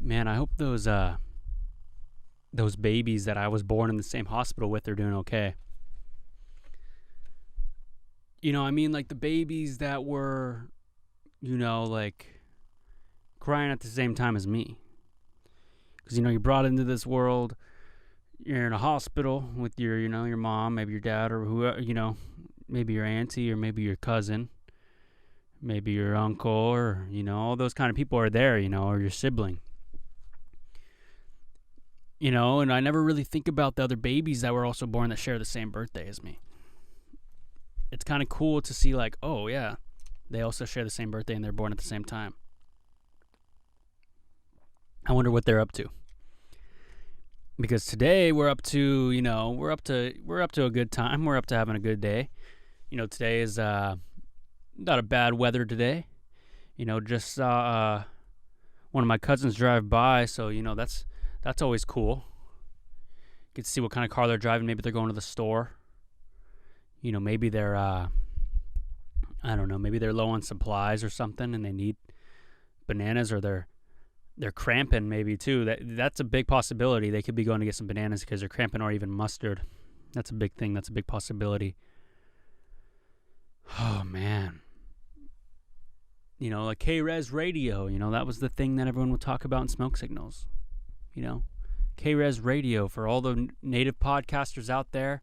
Man, I hope those babies that I was born in the same hospital with are doing okay. I mean, like the babies that were, like crying at the same time as me. Because, you're brought into this world, you're in a hospital with your, your mom, maybe your dad, or whoever, maybe your auntie, or maybe your cousin, maybe your uncle, or, all those kind of people are there, or your sibling. And I never really think about the other babies that were also born that share the same birthday as me. It's kind of cool to see, like, oh, yeah, they also share the same birthday and they're born at the same time. I wonder what they're up to. Because today we're up to, we're up to a good time. We're up to having a good day. Today is not a bad weather today. Just saw one of my cousins drive by, so that's always cool. Get to see what kind of car they're driving. Maybe they're going to the store. Maybe they're, I don't know, maybe they're low on supplies or something and they need bananas, or they're cramping maybe too. That's a big possibility. They could be going to get some bananas because they're cramping, or even mustard. That's a big thing. That's a big possibility. Oh, man. Like K-Res Radio, that was the thing that everyone would talk about in Smoke Signals. K-Res Radio, for all the native podcasters out there,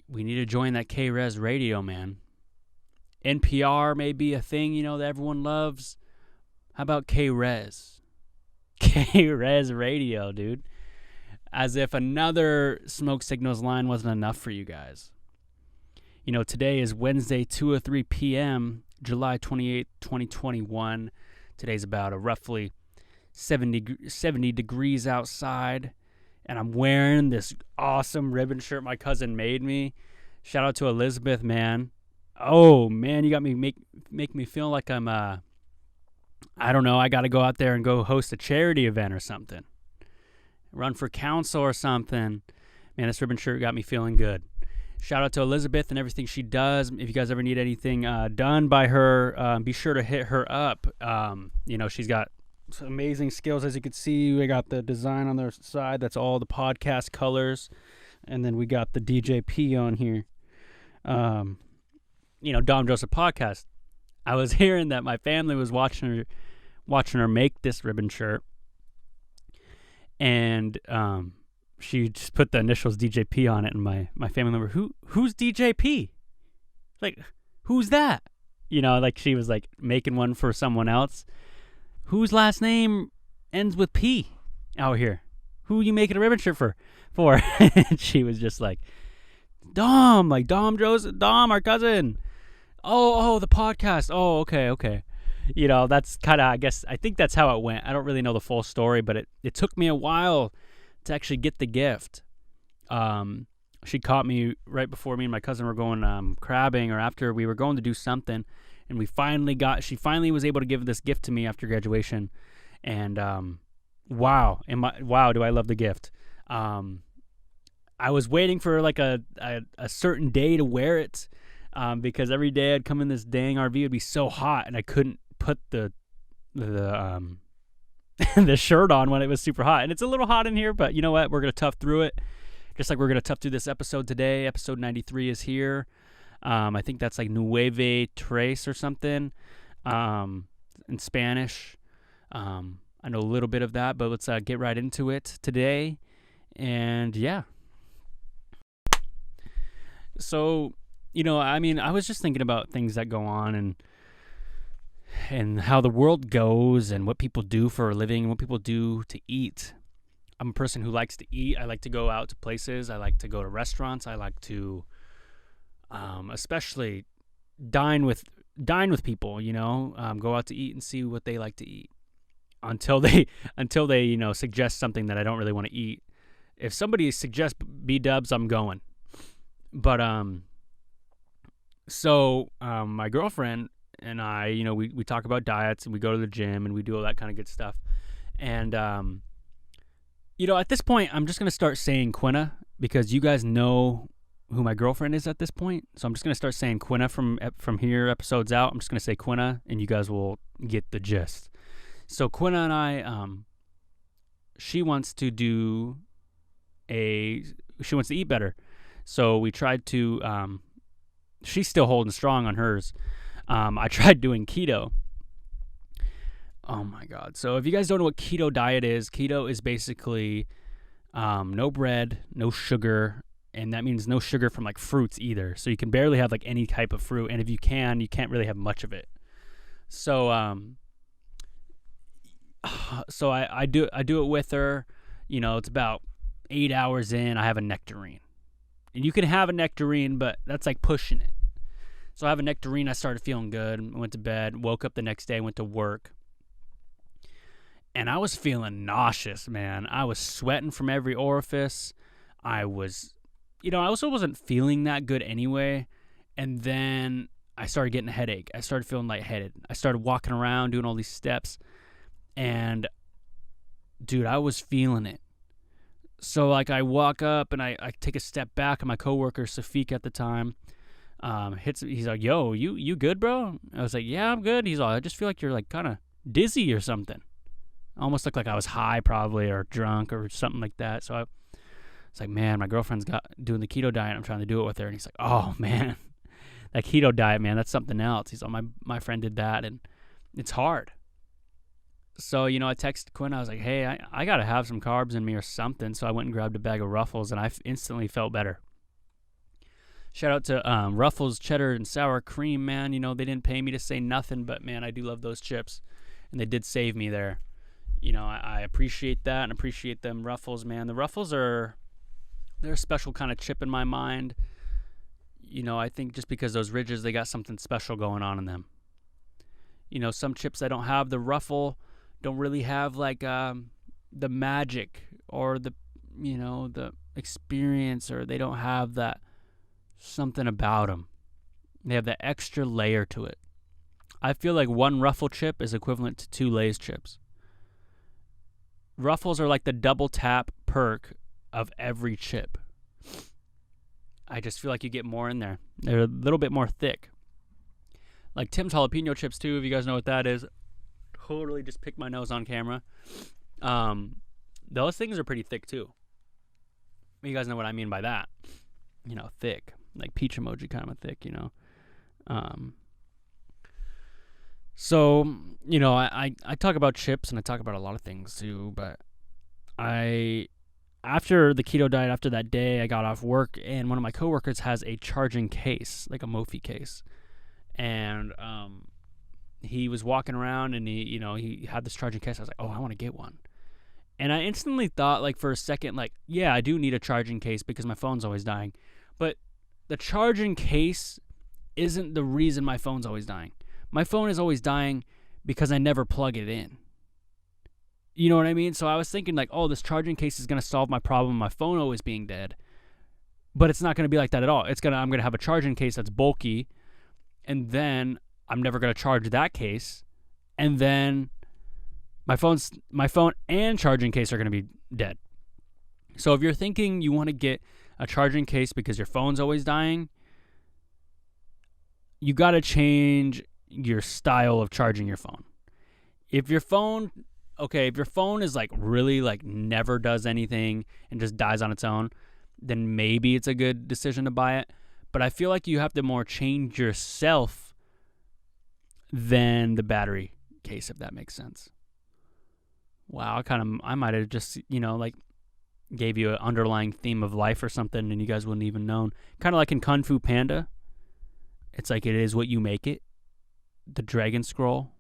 we need to join that K-Res Radio, man. NPR may be a thing, that everyone loves. How about K-Res? K-Res Radio, dude. As if another Smoke Signals line wasn't enough for you guys. Today is Wednesday, 2:03 p.m., July 28th, 2021. Today's about a roughly 70 degrees outside, and I'm wearing this awesome ribbon shirt my cousin made me. Shout out to Elizabeth, man. Oh, man, you got me make me feel like I'm I don't know, I got to go out there and go host a charity event or something. Run for council or something. Man, this ribbon shirt got me feeling good. Shout out to Elizabeth and everything she does. If you guys ever need anything done by her, be sure to hit her up. She's got some amazing skills. As you can see, we got the design on their side. That's all the podcast colors. And then we got the DJP on here. Dom Joseph podcast. I was hearing that my family was watching her make this ribbon shirt. And she just put the initials DJP on it, and my family member, who's DJP? Like, who's that? Like she was like making one for someone else. Whose last name ends with P out here? Who are you making a ribbon shirt for? And she was just like, Dom Joseph, Dom, our cousin. Oh, the podcast. Oh, okay. That's kind of, I think that's how it went. I don't really know the full story, but it took me a while to actually get the gift. She caught me right before me and my cousin were going crabbing, or after we were going to do something, and she finally was able to give this gift to me after graduation. And wow, do I love the gift. I was waiting for like a certain day to wear it, because every day I'd come in this dang RV, it'd be so hot, and I couldn't put the the shirt on when it was super hot. And it's a little hot in here, but you know what? We're going to tough through it. Just like we're going to tough through this episode today. Episode 93 is here. I think that's like Nueve Tres or something in Spanish. I know a little bit of that, but let's get right into it today. And yeah. So, I was just thinking about things that go on and how the world goes and what people do for a living and what people do to eat. I'm a person who likes to eat. I like to go out to places. I like to go to restaurants. I like to especially dine with people, go out to eat and see what they like to eat until they suggest something that I don't really want to eat. If somebody suggests B-dubs, I'm going. But so my girlfriend and I, we talk about diets, and we go to the gym, and we do all that kind of good stuff. And at this point, I'm just gonna start saying Quinna, because you guys know who my girlfriend is at this point. So I'm just gonna start saying Quinna from here, episodes out. I'm just gonna say Quinna, and you guys will get the gist. So Quinna and I, she wants to eat better. So we tried to, she's still holding strong on hers. I tried doing keto. Oh my God. So if you guys don't know what keto diet is basically no bread, no sugar, and that means no sugar from like fruits either. So you can barely have like any type of fruit, and if you can't really have much of it. So I do it with her. It's about 8 hours in, I have a nectarine. And you can have a nectarine, but that's like pushing it. So I have a nectarine, I started feeling good, I went to bed, woke up the next day, went to work. And I was feeling nauseous, man. I was sweating from every orifice. I also wasn't feeling that good anyway. And then I started getting a headache. I started feeling lightheaded. I started walking around, doing all these steps. And, dude, I was feeling it. So, like, I walk up and I take a step back, and my coworker, Safik at the time, he's like, yo, you good, bro? I was like, yeah, I'm good. He's like, I just feel like you're, like, kind of dizzy or something. Almost looked like I was high probably or drunk or something like that. So I was like, man, my girlfriend's doing the keto diet. I'm trying to do it with her. And he's like, oh, man, that keto diet, man, that's something else. He's like, my friend did that, and it's hard. So, I texted Quinn. I was like, hey, I got to have some carbs in me or something. So I went and grabbed a bag of Ruffles, and I instantly felt better. Shout out to Ruffles cheddar and sour cream, man. They didn't pay me to say nothing, but, man, I do love those chips, and they did save me there. I appreciate that and appreciate them Ruffles, man. The Ruffles they're a special kind of chip in my mind. I think just because those ridges, they got something special going on in them. Some chips that don't have the ruffle don't really have like the magic or the experience, or they don't have that something about them. They have that extra layer to it. I feel like one Ruffle chip is equivalent to 2 Lay's chips. Ruffles are like the double tap perk of every chip. I just feel like you get more in there. They're a little bit more thick. Like Tim's jalapeno chips too, if you guys know what that is. Totally just picked my nose on camera. Those things are pretty thick too. You guys know what I mean by that. Thick. Like peach emoji kind of a thick, So, I talk about chips and I talk about a lot of things too, but after the keto diet, after that day, I got off work, and one of my coworkers has a charging case, like a Mophie case. And he was walking around, and he had this charging case. I was like, oh, I want to get one. And I instantly thought, like, for a second, like, yeah, I do need a charging case because my phone's always dying. But the charging case isn't the reason my phone's always dying. My phone is always dying because I never plug it in. You know what I mean? So I was thinking like, oh, this charging case is going to solve my problem, my phone always being dead. But it's not going to be like that at all. I'm going to have a charging case that's bulky, and then I'm never going to charge that case, and then my phone and charging case are going to be dead. So if you're thinking you want to get a charging case because your phone's always dying, you got to change your style of charging your phone. If your phone is like really like never does anything and just dies on its own, then maybe it's a good decision to buy it. But I feel like you have to more change yourself than the battery case, if that makes sense. Wow, I might have just, like gave you an underlying theme of life or something and you guys wouldn't even known. Kind of like in Kung Fu Panda. It's like it is what you make it. The dragon scroll,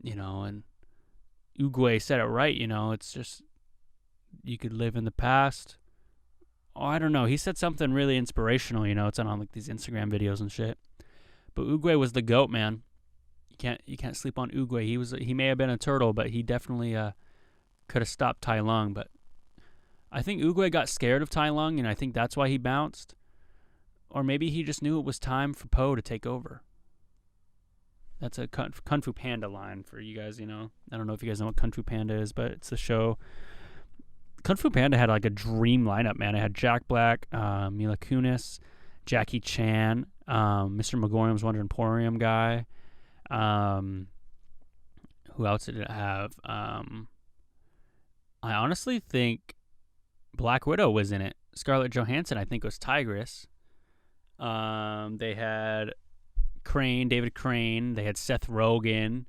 and Uguay said it right, it's just, you could live in the past. Oh, I don't know. He said something really inspirational, it's on like these Instagram videos and shit. But Uguay was the GOAT, man. You can't sleep on Uguay. He may have been a turtle, but he definitely could have stopped Tai Lung. But I think Uguay got scared of Tai Lung, and I think that's why he bounced. Or maybe he just knew it was time for Po to take over. That's a Kung Fu Panda line for you guys, I don't know if you guys know what Kung Fu Panda is, but it's the show. Kung Fu Panda had like a dream lineup, man. It had Jack Black, Mila Kunis, Jackie Chan, Mr. Megorium's Wonder Emporium guy. Who else did it have? I honestly think Black Widow was in it. Scarlett Johansson, I think, was Tigress. They had David Crane. They had Seth Rogen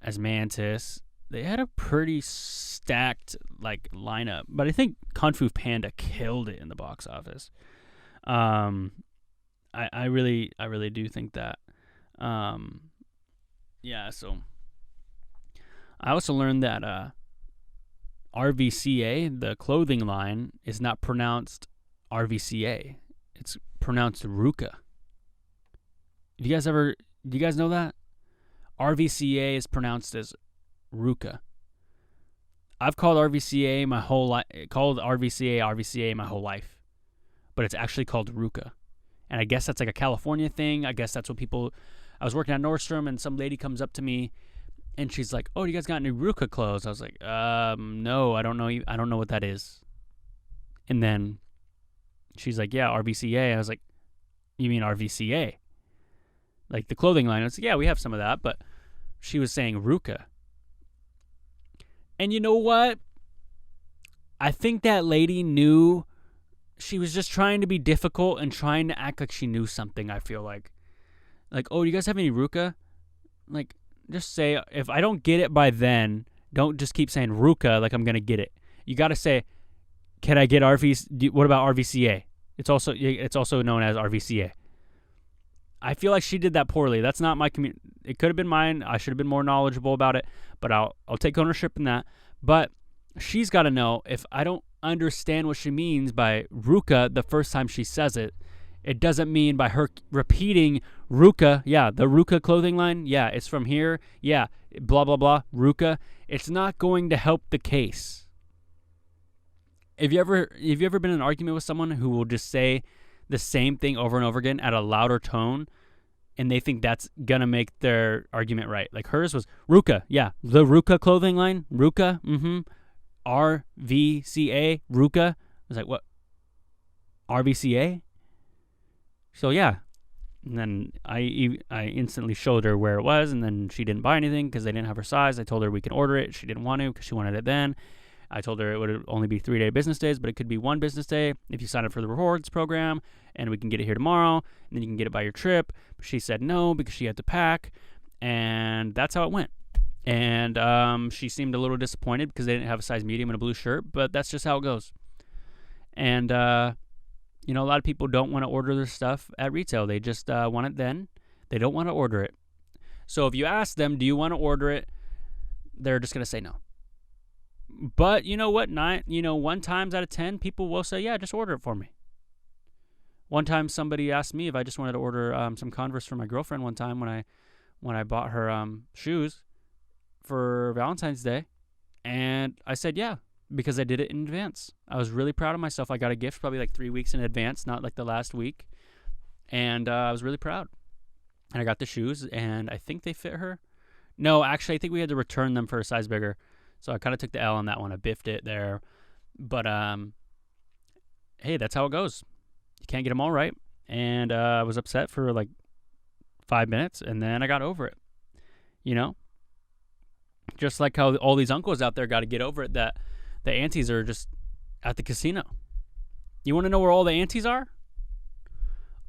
as Mantis. They had a pretty stacked lineup, but I think Kung Fu Panda killed it in the box office. I really do think that. Yeah. So I also learned that RVCA, the clothing line, is not pronounced RVCA. It's pronounced Ruka. Do you guys know that? RVCA is pronounced as Ruka. I've called RVCA my whole life. Called RVCA my whole life, but it's actually called Ruka. And I guess that's like a California thing. I guess that's what people. I was working at Nordstrom, and some lady comes up to me, and she's like, "Oh, you guys got any Ruka clothes?" I was like, "No, I don't know. I don't know what that is." And then she's like, "Yeah, RVCA." I was like, "You mean RVCA? Like the clothing line?" I was like, "Yeah, we have some of that," but she was saying Ruka. And you know what? I think that lady knew. She was just trying to be difficult and trying to act like she knew something, I feel like. Like, "Oh, do you guys have any Ruka?" Like, just say, if I don't get it by then, don't just keep saying Ruka like I'm going to get it. You got to say, "Can I get what about RVCA?" It's also known as RVCA. I feel like she did that poorly. That's not my community. It could have been mine. I should have been more knowledgeable about it, but I'll take ownership in that. But she's got to know, if I don't understand what she means by Ruka the first time she says it, it doesn't mean by her repeating Ruka, yeah, the Ruka clothing line, yeah, it's from here, yeah, blah, blah, blah, Ruka. It's not going to help the case. Have you ever been in an argument with someone who will just say the same thing over and over again at a louder tone, and they think that's going to make their argument right? Like hers was Ruka, yeah, the Ruka clothing line, Ruka, RVCA, Ruka. I was like, what? RVCA? So yeah. And then I instantly showed her where it was, and then she didn't buy anything because they didn't have her size. I told her we can order it. She didn't want to because she wanted it then. I told her it would only be 3 business days, but it could be 1 business day if you sign up for the rewards program, and we can get it here tomorrow, and then you can get it by your trip. But she said no because she had to pack, and that's how it went. And she seemed a little disappointed because they didn't have a size medium and a blue shirt, but that's just how it goes. And, a lot of people don't want to order their stuff at retail. They just want it then. They don't want to order it. So if you ask them, do you want to order it? They're just going to say no. But you know what? 1 times out of 10, people will say, yeah, just order it for me. One time somebody asked me if I just wanted to order some Converse for my girlfriend one time when I bought her shoes for Valentine's Day. And I said, yeah, because I did it in advance. I was really proud of myself. I got a gift probably like 3 weeks in advance, not like the last week. And I was really proud. And I got the shoes, and I think they fit her. No, actually, I think we had to return them for a size bigger. So I kind of took the L on that one. I biffed it there. But, hey, that's how it goes. You can't get them all right. And I was upset for like 5 minutes, and then I got over it. Just like how all these uncles out there got to get over it that the aunties are just at the casino. You want to know where all the aunties are?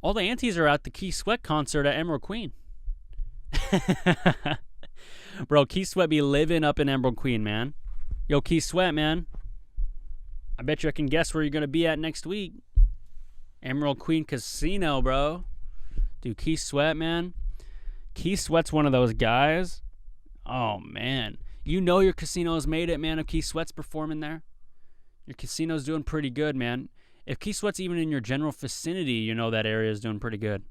All the aunties are at the Keith Sweat concert at Emerald Queen. Bro, Keith Sweat be living up in Emerald Queen, man. Yo, Keith Sweat, man. I bet you I can guess where you're going to be at next week. Emerald Queen Casino, bro. Dude, Keith Sweat, man. Keith Sweat's one of those guys. Oh, man. You know your casino's made it, man, if Keith Sweat's performing there. Your casino's doing pretty good, man. If Keith Sweat's even in your general vicinity, you know that area is doing pretty good.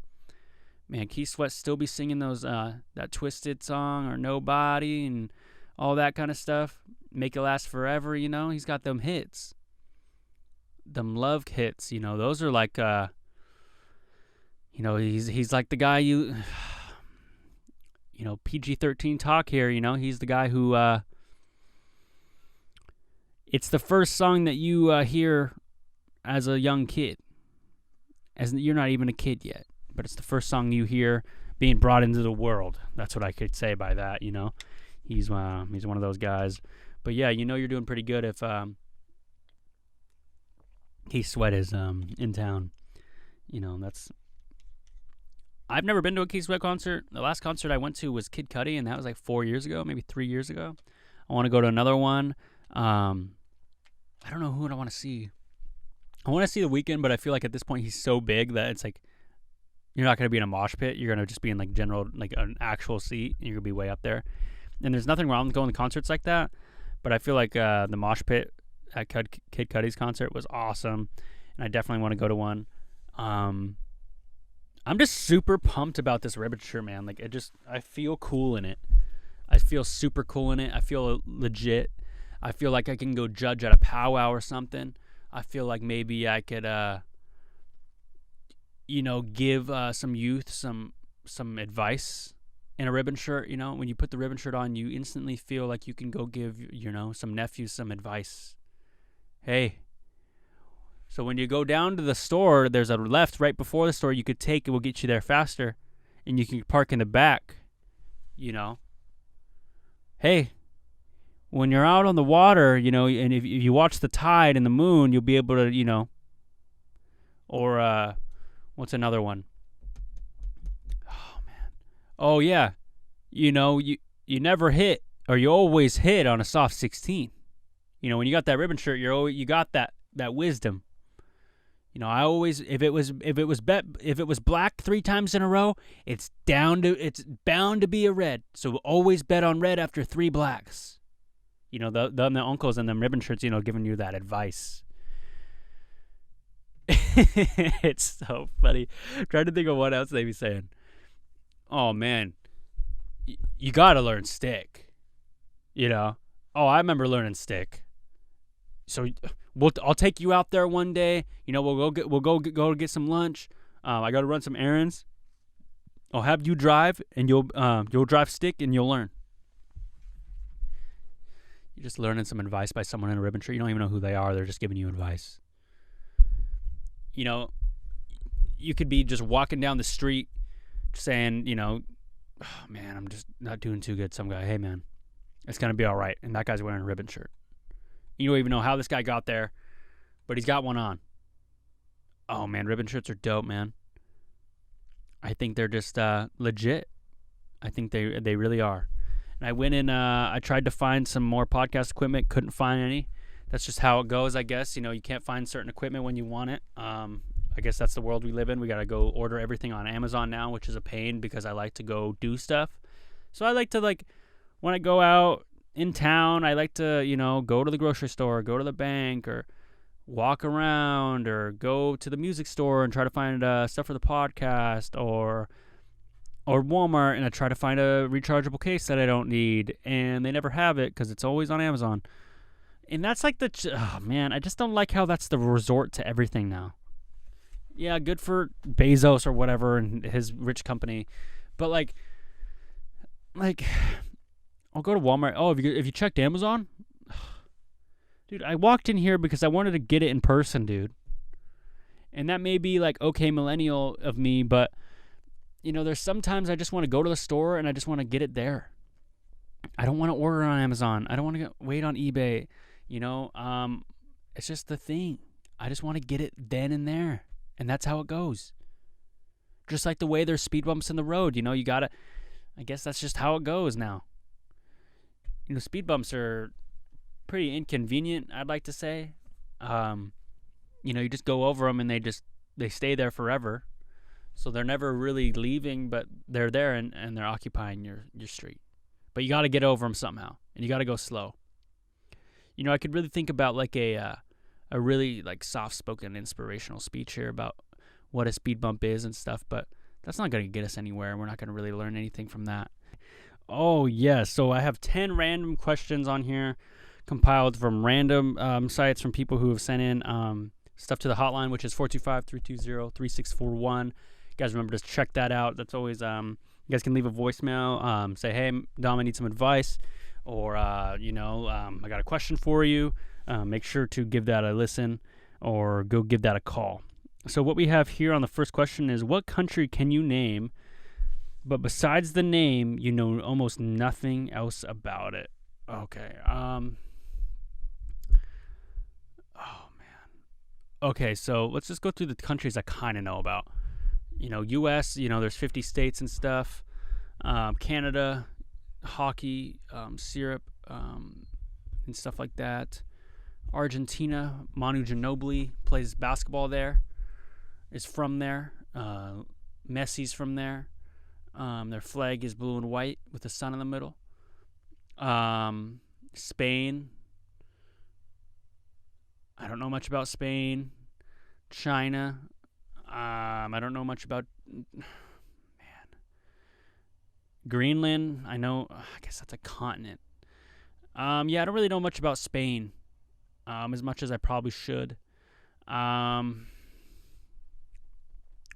Man, Keith Sweat still be singing those that Twisted song or Nobody and all that kind of stuff. Make It Last Forever, He's got them hits. Them love hits, Those are like, he's like the guy PG-13 talk here, He's the guy who, it's the first song that you hear as a young kid. As you're not even a kid yet. But it's the first song you hear being brought into the world. That's what I could say by that, He's one of those guys. But yeah, you're doing pretty good if Keith Sweat is in town. That's. I've never been to a Keith Sweat concert. The last concert I went to was Kid Cudi, and that was like 4 years ago, maybe 3 years ago. I want to go to another one. I don't know who I want to see. I want to see The Weeknd, but I feel like at this point he's so big that it's like you're not going to be in a mosh pit. You're going to just be in like general, like an actual seat, and you're going to be way up there. And there's nothing wrong with going to concerts like that, but I feel like the mosh pit at Kid Cudi's concert was awesome, and I definitely want to go to one. I'm just super pumped about this ribbon shirt, man. Like, I feel cool in it. I feel super cool in it. I feel legit. I feel like I can go judge at a powwow or something. I feel like maybe I could, give some youth some advice in a ribbon shirt. When you put the ribbon shirt on, you instantly feel like you can go give, some nephews some advice. Hey. So when you go down to the store, there's a left right before the store you could take. It will get you there faster. And you can park in the back, Hey, when you're out on the water, and if you watch the tide and the moon, you'll be able to, or what's another one? Oh, man. Oh, yeah. You never hit, or you always hit on a soft 16. When you got that ribbon shirt, you got that wisdom. I always, if it was black 3 times in a row, it's bound to be a red. So always bet on red after 3 blacks. The uncles and them ribbon shirts, giving you that advice. It's so funny. I'm trying to think of what else they be saying. Oh man, you gotta learn stick. Oh, I remember learning stick. So I'll take you out there one day. We'll go get some lunch. I got to run some errands. I'll have you drive, and you'll drive stick, and you'll learn. You're just learning some advice by someone in a ribbon shirt. You don't even know who they are. They're just giving you advice. You could be just walking down the street, saying, oh, man, I'm just not doing too good. Some guy, hey man, it's gonna be all right, and that guy's wearing a ribbon shirt. You don't even know how this guy got there, but he's got one on. Oh, man, ribbon shirts are dope, man. I think they're just legit. I think they really are. And I went in, I tried to find some more podcast equipment, couldn't find any. That's just how it goes, I guess. You can't find certain equipment when you want it. I guess that's the world we live in. We got to go order everything on Amazon now, which is a pain because I like to go do stuff. So I like to, when I go out in town, I like to, go to the grocery store, go to the bank, or walk around, or go to the music store and try to find stuff for the podcast, or Walmart, and I try to find a rechargeable case that I don't need, and they never have it because it's always on Amazon. And that's like oh man, I just don't like how that's the resort to everything now. Yeah, good for Bezos or whatever and his rich company, but like I'll go to Walmart. Oh, if you checked Amazon? Dude, I walked in here because I wanted to get it in person, dude. And that may be like, okay, millennial of me, but, there's sometimes I just want to go to the store and I just want to get it there. I don't want to order on Amazon. I don't want to wait on eBay. It's just the thing. I just want to get it then and there. And that's how it goes. Just like the way there's speed bumps in the road, you gotta, I guess that's just how it goes now. Speed bumps are pretty inconvenient, I'd like to say. You just go over them and they stay there forever. So they're never really leaving, but they're there and they're occupying your street. But you got to get over them somehow, and you got to go slow. I could really think about like a really like soft-spoken inspirational speech here about what a speed bump is and stuff, but that's not going to get us anywhere. We're not going to really learn anything from that. Oh, yeah. So I have 10 random questions on here compiled from random sites from people who have sent in stuff to the hotline, which is 425-320-3641. You guys remember to check that out. That's always, you guys can leave a voicemail. Say, hey, Dom, I need some advice. Or, I got a question for you. Make sure to give that a listen or go give that a call. So what we have here on the first question is, what country can you name but besides the name, you know almost nothing else about it. Okay. Oh man. Okay, so let's just go through the countries I kind of know about. U.S. There's 50 states and stuff. Canada, hockey, syrup, and stuff like that. Argentina, Manu Ginobili plays basketball there. Is from there. Messi's from there. Their flag is blue and white with the sun in the middle. Spain. I don't know much about Spain. China. I don't know much about... Greenland. I know... I guess that's a continent. I don't really know much about Spain. As much as I probably should.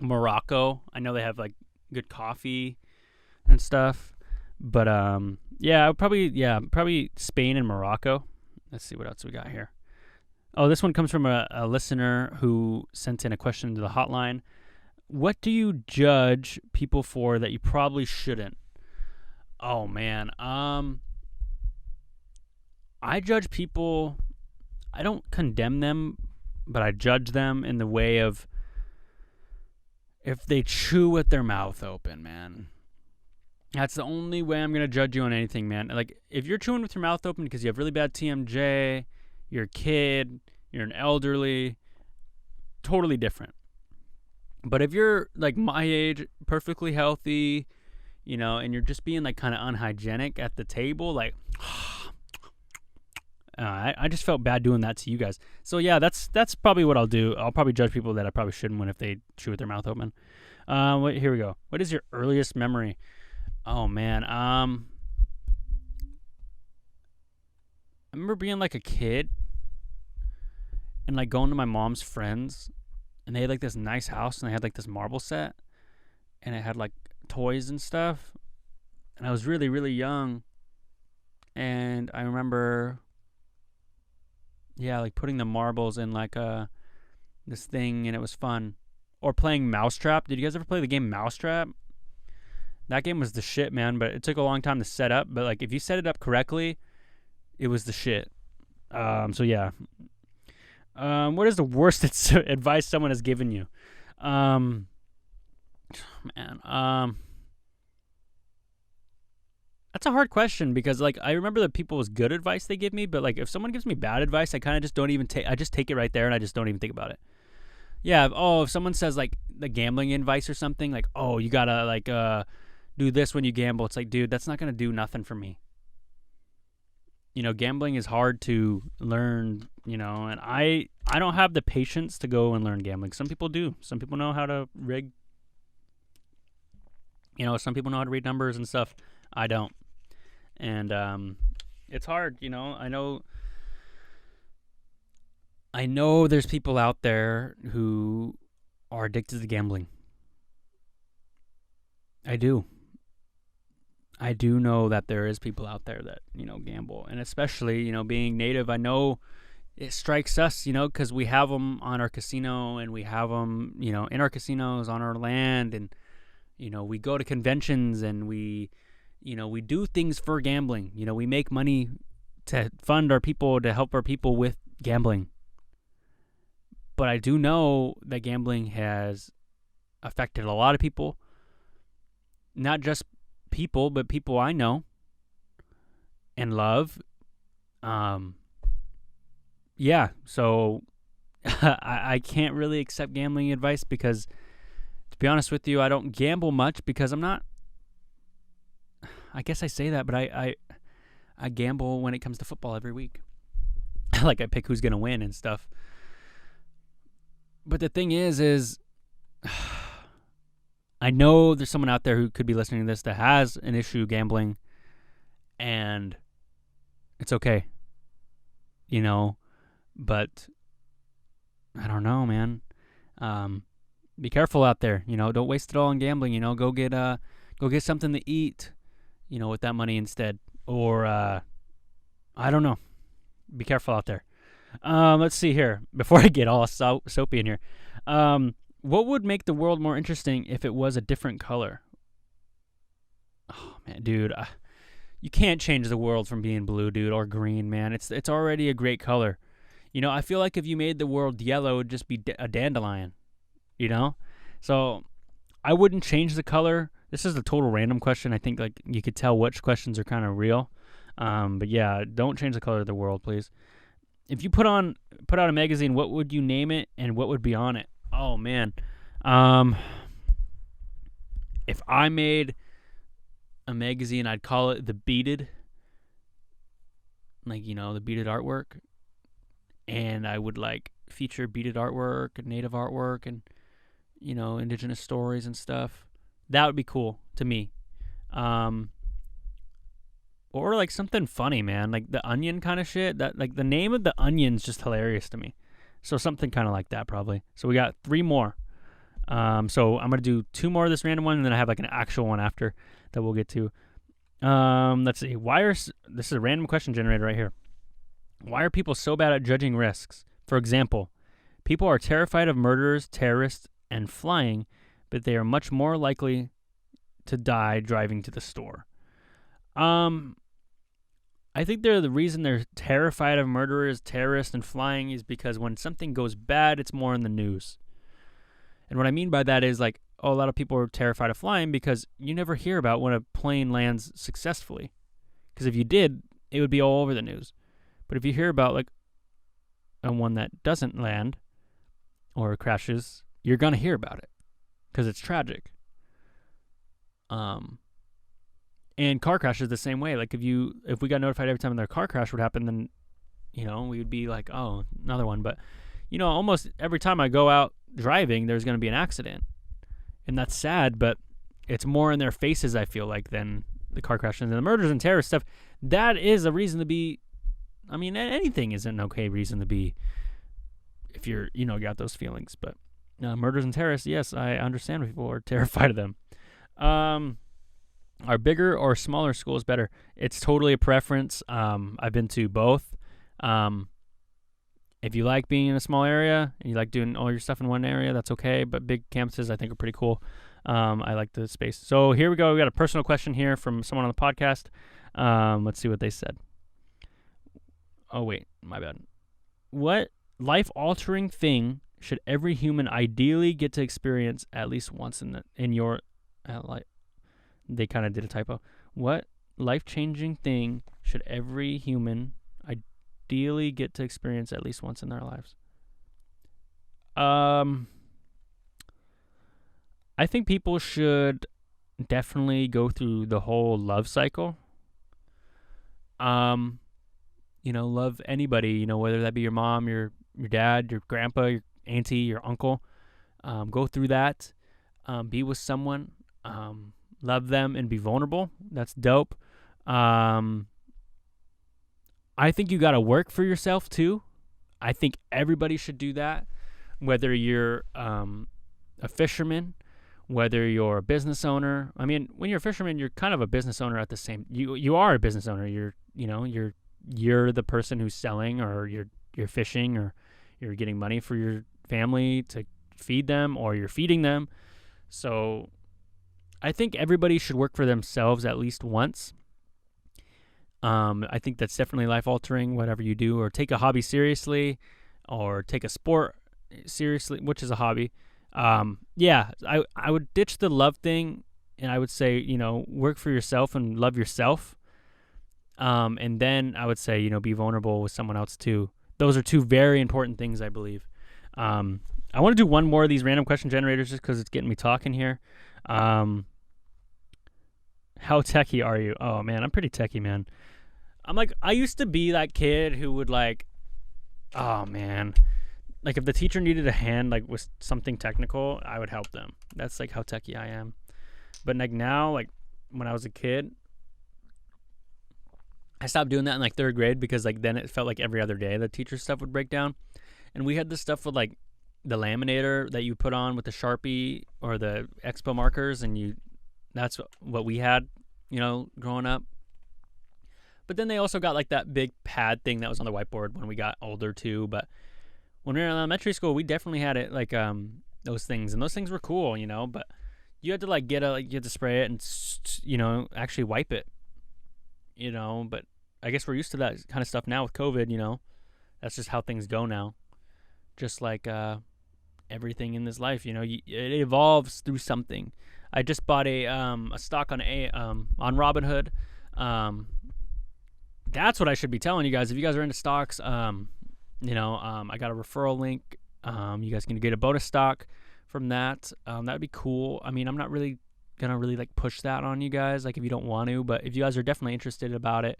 Morocco. I know they have, like, good coffee and stuff. But, probably Spain and Morocco. Let's see what else we got here. Oh, this one comes from a listener who sent in a question to the hotline. What do you judge people for that you probably shouldn't? Oh, man. I judge people... I don't condemn them, but I judge them in the way of if they chew with their mouth open, man. That's the only way I'm going to judge you on anything, man. Like, if you're chewing with your mouth open because you have really bad TMJ, you're a kid, you're an elderly, totally different. But if you're, like, my age, perfectly healthy, and you're just being, like, kind of unhygienic at the table, like... I just felt bad doing that to you guys. So, yeah, that's probably what I'll do. I'll probably judge people that I probably shouldn't when if they chew with their mouth open. Here we go. What is your earliest memory? Oh, man. I remember being, like, a kid and, like, going to my mom's friends. And they had, like, this nice house. And they had, like, this marble set. And it had, like, toys and stuff. And I was really, really young. And I remember... like putting the marbles in like this thing, and it was fun. Or playing Mousetrap. Did you guys ever play the game Mousetrap? That game was the shit, man, but it took a long time to set up. But like if you set it up correctly, it was the shit. What is the worst advice someone has given you? That's a hard question because, like, I remember the people's good advice they give me, but, like, if someone gives me bad advice, I kind of just don't even I just take it right there and I just don't even think about it. Yeah, if someone says, like, the gambling advice or something, like, oh, you gotta, like, do this when you gamble. It's like, dude, that's not gonna do nothing for me. Gambling is hard to learn, and I don't have the patience to go and learn gambling. Some people do. Some people know how to rig. Some people know how to read numbers and stuff. I don't. And it's hard, I know there's people out there who are addicted to gambling. I do know that there is people out there that, gamble. And especially, being native, I know it strikes us, because we have them on our casino and we have them, in our casinos on our land. And, we go to conventions and we do things for gambling. We make money to fund our people, to help our people with gambling. But I do know that gambling has affected a lot of people. Not just people, but people I know and love. So I can't really accept gambling advice because, to be honest with you, I don't gamble much because I'm not... I guess I say that, but I gamble when it comes to football every week. Like, I pick who's going to win and stuff. But the thing is I know there's someone out there who could be listening to this that has an issue gambling, and it's okay. But I don't know, man. Be careful out there. Don't waste it all on gambling. Go get something to eat. With that money instead. Or, I don't know. Be careful out there. Let's see here. Before I get all soapy in here. What would make the world more interesting if it was a different color? Oh man, dude, you can't change the world from being blue, dude, or green, man. It's already a great color. I feel like if you made the world yellow, it would just be a dandelion. So I wouldn't change the color. This is a total random question. I think like you could tell which questions are kind of real. But yeah, don't change the color of the world, please. If you put out a magazine, what would you name it and what would be on it? Oh man. If I made a magazine, I'd call it The Beaded. Like, the beaded artwork. And I would like feature beaded artwork and native artwork and, indigenous stories and stuff. That would be cool to me. Or like something funny, man, like the Onion kind of shit. That like the name of the Onion's just hilarious to me. So something kind of like that probably. So we got 3 more. So I'm gonna do 2 more of this random one, and then I have like an actual one after that we'll get to. Let's see. This is a random question generator right here. Why are people so bad at judging risks? For example, people are terrified of murderers, terrorists, and flying, but they are much more likely to die driving to the store. I think the reason they're terrified of murderers, terrorists, and flying is because when something goes bad, it's more in the news. And what I mean by that is like, a lot of people are terrified of flying because you never hear about when a plane lands successfully. Because if you did, it would be all over the news. But if you hear about like a one that doesn't land or crashes, you're going to hear about it because it's tragic. And car crashes the same way. Like if we got notified every time their car crash would happen, then, we would be like, oh, another one. But, almost every time I go out driving, there's going to be an accident. And that's sad, but it's more in their faces, I feel like, than the car crashes and the murders and terrorist stuff. That is a reason to be, anything is an okay reason to be if you're, got those feelings. But murders and terrorists, yes, I understand when people are terrified of them. Are bigger or smaller schools better? It's totally a preference. I've been to both. If you like being in a small area and you like doing all your stuff in one area, that's okay. But big campuses, I think, are pretty cool. I like the space. So here we go. We got a personal question here from someone on the podcast. Let's see what they said. Oh, wait. My bad. What life-altering thing should every human ideally get to experience at least once in your life? They kind of did a typo. What life-changing thing should every human ideally get to experience at least once in their lives? I think people should definitely go through the whole love cycle. Love anybody, whether that be your mom, your dad, your grandpa, your auntie, your uncle. Go through that. Be with someone. Love them and be vulnerable. That's dope. I think you got to work for yourself too. I think everybody should do that. Whether you're a fisherman, whether you're a business owner. When you're a fisherman, you're kind of a business owner at the same. You are a business owner. You're the person who's selling, or you're fishing, or you're getting money for your family to feed them, or you're feeding them. So I think everybody should work for themselves at least once. I think that's definitely life-altering, whatever you do, or take a hobby seriously, or take a sport seriously, which is a hobby. I would ditch the love thing, and I would say, work for yourself and love yourself. And then I would say, be vulnerable with someone else too. Those are 2 very important things, I believe. I want to do one more of these random question generators just because it's getting me talking here. How techie are you? Oh man, I'm pretty techie, man. I used to be that kid who would oh man, if the teacher needed a hand with something technical, I would help them. That's how techie I am. But now, when I was a kid, I stopped doing that in 3rd grade because then it felt like every other day the teacher stuff would break down. And we had this stuff with the laminator that you put on with the Sharpie or the Expo markers, and that's what we had, growing up. But then they also got that big pad thing that was on the whiteboard when we got older too. But when we were in elementary school, we definitely had it those things, and those things were cool, but You had to like you had to spray it and actually wipe it. But I guess we're used to that kind of stuff now with COVID. That's just how things go now. Just like everything in this life, it evolves through something. I just bought a stock on Robinhood. That's what I should be telling you guys. If you guys are into stocks, I got a referral link. You guys can get a bonus stock from that. That'd be cool. I mean, I'm not really gonna like push that on you guys, like if you don't want to, but if you guys are definitely interested about it,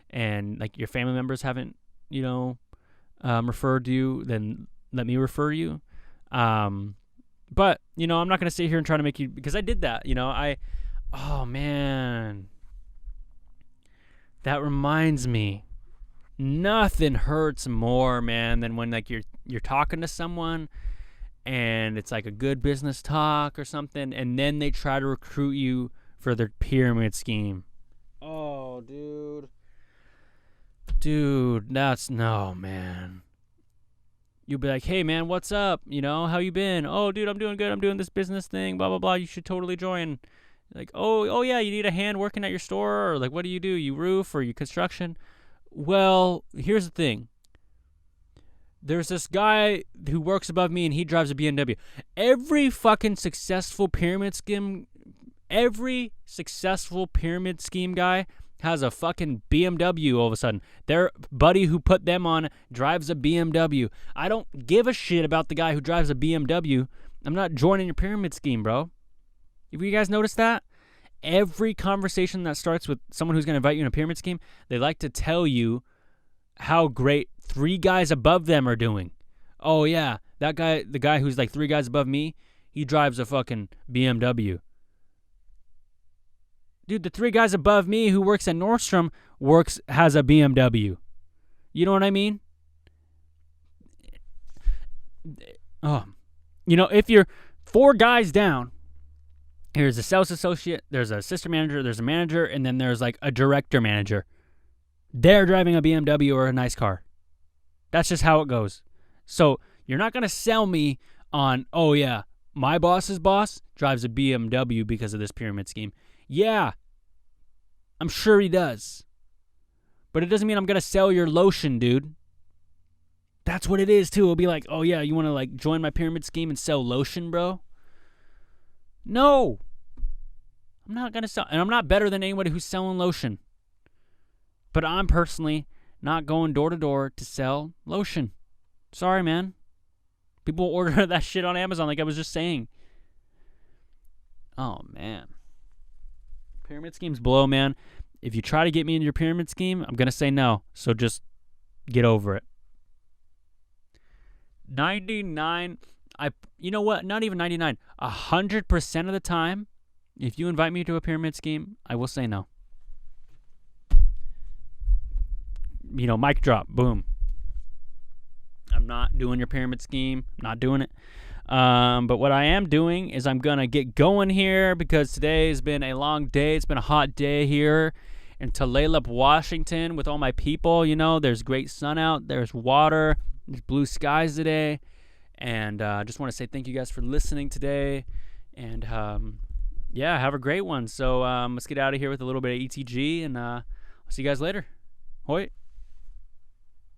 and like your family members haven't, referred you, then let me refer you. But I'm not gonna sit here and try to make you, because I did that. Oh man, that reminds me. Nothing hurts more, man, than when like you're talking to someone and it's like a good business talk or something, and then they try to recruit you for their pyramid scheme. Oh, dude, no, man. You'll be like, hey, man, what's up? How you been? Oh, dude, I'm doing good. I'm doing this business thing, blah, blah, blah. You should totally join. Like, oh yeah, you need a hand working at your store? Or like, what do? You roof or you construction? Well, here's the thing. There's this guy who works above me and he drives a BMW. Every successful pyramid scheme guy has a fucking BMW all of a sudden. Their buddy who put them on drives a BMW. I don't give a shit about the guy who drives a BMW. I'm not joining your pyramid scheme, bro. Have you guys noticed that? Every conversation that starts with someone who's going to invite you in a pyramid scheme, they like to tell you how great 3 guys above them are doing. Oh, yeah, the guy who's like 3 guys above me, he drives a fucking BMW. Dude, the 3 guys above me who works at Nordstrom has a BMW. You know what I mean? Oh, if you're 4 guys down, here's a sales associate, there's a assistant manager, there's a manager, and then there's like a director manager. They're driving a BMW or a nice car. That's just how it goes. So you're not going to sell me on, oh yeah, my boss's boss drives a BMW because of this pyramid scheme. Yeah, I'm sure he does. But it doesn't mean I'm going to sell your lotion, dude. That's what it is too. It'll be like, oh yeah, you want to like join my pyramid scheme and sell lotion, bro? No. I'm not going to sell. And I'm not better than anybody who's selling lotion. But I'm personally not going door to door to sell lotion. Sorry, man. People order that shit on Amazon like I was just saying. Oh, man. Pyramid schemes blow, man. If you try to get me into your pyramid scheme, I'm going to say no. So just get over it. 99... you know what? Not even 99. 100% of the time, if you invite me to a pyramid scheme, I will say no. Mic drop. Boom. I'm not doing your pyramid scheme. I'm not doing it. But what I am doing is I'm going to get going here because today has been a long day. It's been a hot day here in Tulalip, Washington with all my people. There's great sun out. There's water. There's blue skies today. And I just want to say thank you guys for listening today. And, have a great one. So let's get out of here with a little bit of ETG. And I'll see you guys later. Hoi.